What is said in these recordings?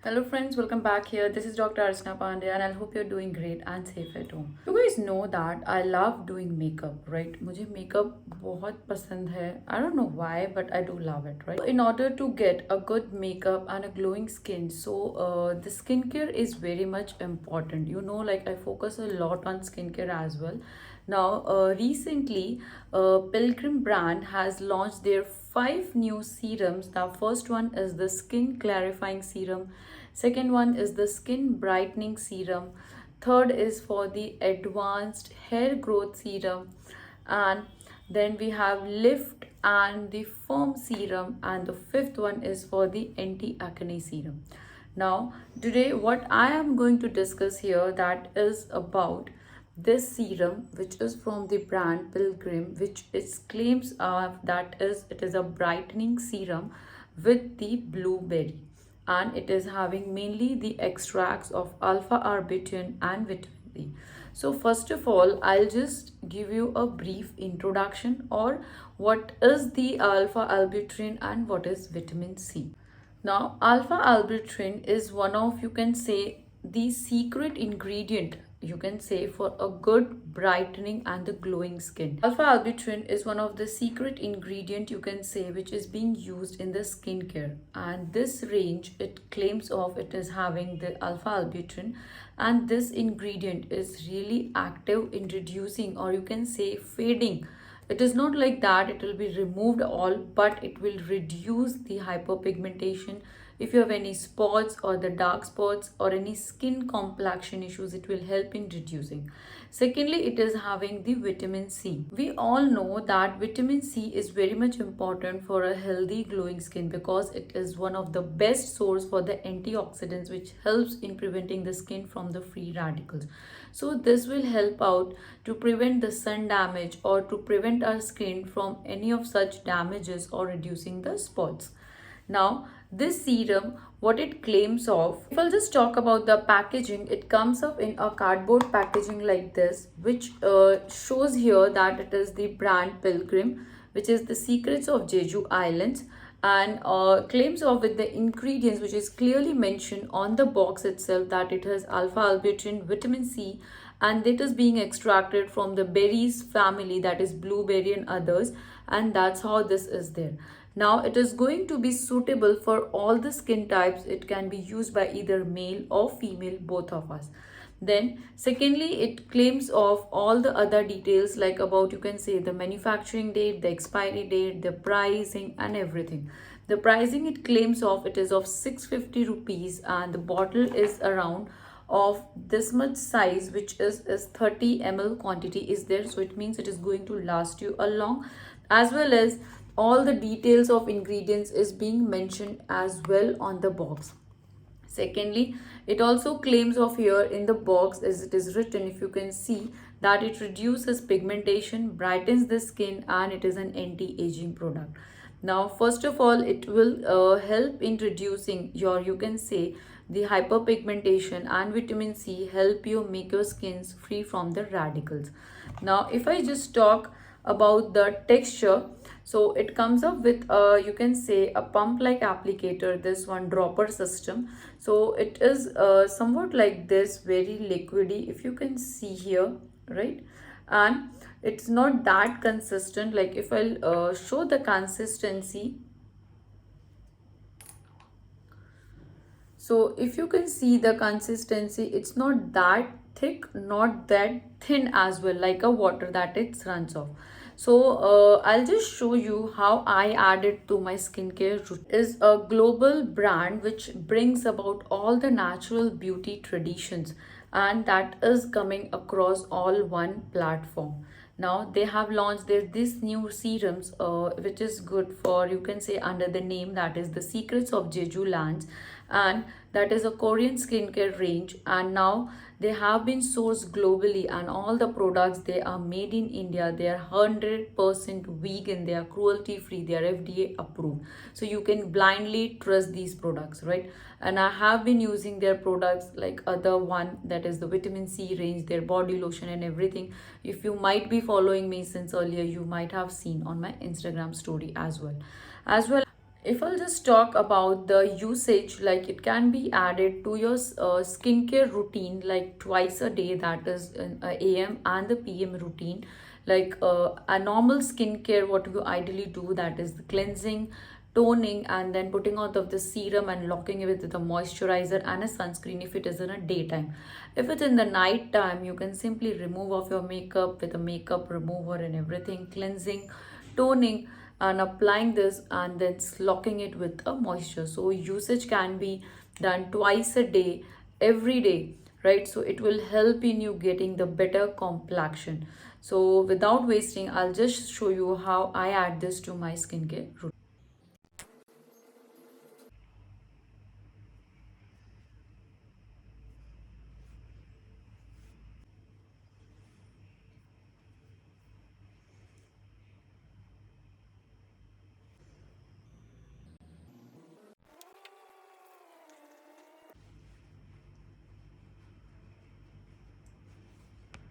Hello friends, welcome back here. This is Dr. Archana Pandey and I hope you're doing great and safe at home. You guys know that I love doing makeup, right? मुझे makeup बहुत पसंद है. I don't know why, but I do love it, right? In order to get a good makeup and a glowing skin, the skincare is very much important. You know, like I focus a lot on skincare as well. Now, recently, Pilgrim brand has launched their five new serums. The first one is the skin clarifying serum. Second one is the skin brightening serum. Third is for the advanced hair growth serum. And then we have lift and the firm serum. And the fifth one is for the anti-acne serum. Now, today what I am going to discuss here that is about this serum which is from the brand Pilgrim, which is claims that is it is a brightening serum with the blueberry, and it is having mainly the extracts of alpha arbutin and vitamin E. So first of all, I'll just give you a brief introduction or what is the alpha arbutin and what is vitamin C. Now, alpha albitrin is one of, you can say, the secret ingredient, you can say, for a good brightening and the glowing skin. Alpha albitrin is one of the secret ingredient, you can say, which is being used in the skincare. And this range, it claims of it is having the alpha albitrin, and this ingredient is really active in reducing, or you can say, fading. It is not like that it will be removed all, but it will reduce the hyperpigmentation. If you have any spots or the dark spots or any skin complexion issues, it will help in reducing. Secondly, it is having the vitamin C. We all know that vitamin C is very much important for a healthy glowing skin because it is one of the best source for the antioxidants which helps in preventing the skin from the free radicals. So this will help out to prevent the sun damage or to prevent our skin from any of such damages or reducing the spots. Now, this serum, what it claims of, if I'll just talk about the packaging, it comes up in a cardboard packaging like this, which shows here that it is the brand Pilgrim, which is the secrets of Jeju Islands, and claims of with the ingredients which is clearly mentioned on the box itself that it has alpha arbutin, vitamin C, and it is being extracted from the berries family, that is blueberry and others, and that's how this is there. Now it is going to be suitable for all the skin types. It can be used by either male or female, both of us. Then secondly, it claims of all the other details like about, you can say, the manufacturing date, the expiry date, the pricing and everything. The pricing it claims of, it is of 650 rupees, and the bottle is around of this much size, which is 30 ml quantity is there. So it means it is going to last you a long, as well as all the details of ingredients is being mentioned as well on the box. Secondly, it also claims of here in the box as it is written, if you can see, that it reduces pigmentation, brightens the skin, and it is an anti-aging product. Now, first of all, it will help in reducing your, you can say, the hyperpigmentation, and vitamin C help you make your skins free from the radicals. Now, if I just talk about the texture, so it comes up with you can say a pump like applicator, this one dropper system. So it is somewhat like this, very liquidy, if you can see here, right? And it's not that consistent. Like if I'll show the consistency, so if you can see the consistency, it's not that thick, not that thin as well, like a water that it runs off. So I'll just show you how I add it to my skincare routine. Is a global brand which brings about all the natural beauty traditions, and that is coming across all one platform. Now they have launched this new serums which is good for, you can say, under the name that is the secrets of Jeju Lands, and that is a Korean skincare range, and now they have been sourced globally, and all the products they are made in India. They are 100% vegan, they are cruelty free, they are FDA approved, so you can blindly trust these products, right? And I have been using their products like other one, that is the vitamin C range, their body lotion and everything. If you might be following me since earlier, you might have seen on my Instagram story as well. If I'll just talk about the usage, like it can be added to your skincare routine like twice a day, that is in AM and the PM routine. Like a normal skincare, what you ideally do, that is the cleansing, toning, and then putting out of the serum and locking it with the moisturizer and a sunscreen if it is in a daytime. If it's in the night time, you can simply remove off your makeup with a makeup remover and everything, cleansing, toning, and applying this and then locking it with a moisture. So usage can be done twice a day, every day, right? So it will help in you getting the better complexion. So without wasting, I'll just show you how I add this to my skincare routine.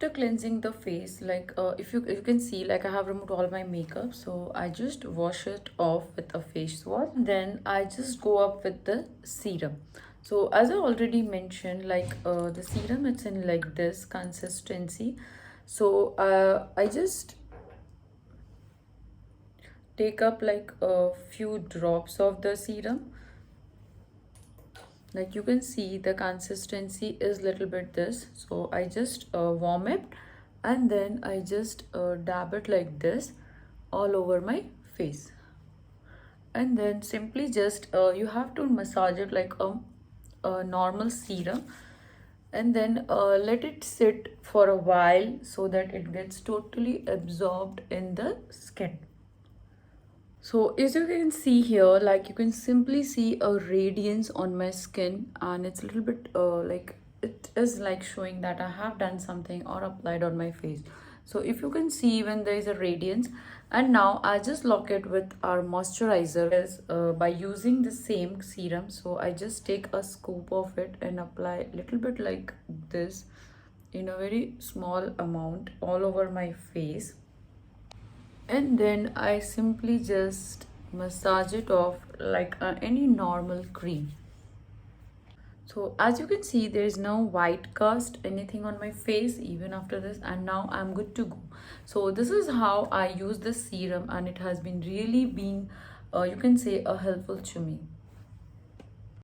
After cleansing the face, like if you can see, like I have removed all my makeup, so I just wash it off with a face wash, then I just go up with the serum. So as I already mentioned, like the serum, it's in like this consistency. So I just take up like a few drops of the serum. Like you can see, the consistency is little bit this. So I just warm it, and then I just dab it like this all over my face, and then simply just you have to massage it like a normal serum, and then let it sit for a while so that it gets totally absorbed in the skin. So as you can see here, like you can simply see a radiance on my skin, and it's a little bit like it is like showing that I have done something or applied on my face. So if you can see, when there is a radiance, and now I just lock it with our moisturizer is by using the same serum. So I just take a scoop of it and apply a little bit like this in a very small amount all over my face, and then I simply just massage it off like any normal cream. So as you can see, there is no white cast anything on my face even after this, and now I'm good to go. So this is how I use this serum, and it has been really being you can say a helpful to me.